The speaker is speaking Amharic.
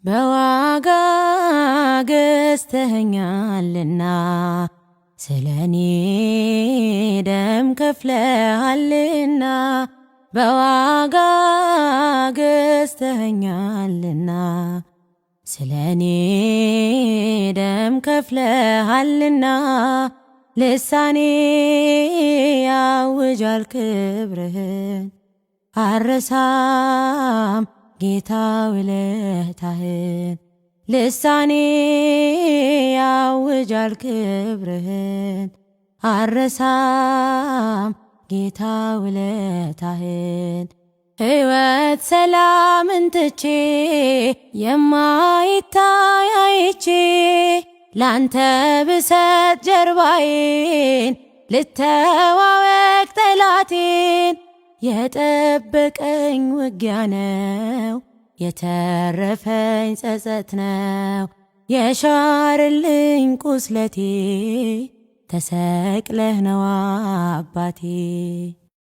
በዋጋ ገዝተኸኛልና ስለኔ ደም ከፍለሃልና በዋጋ ገዝተኸኛልና ስለኔ ደም ከፍለሃልና ልሳኔ ያውጃል ክብርህን አረሳም ጌታ ውለታህን ልሳኔ ያውጃል ክብርህን አረሳም ጌታ ውለታህን ሕይወት ሰላምን ትቼ የማይታይ አይቼ ላንተ ብሰጥ ጀርባዬን ልተዋወቅ ጠላቴን የጠበቀኝ ውጊያ ነው የተረፈኝ ጸጸት ነው የሻርልኝ ቁስለቴ ተሰቅለህ ነው አባቴ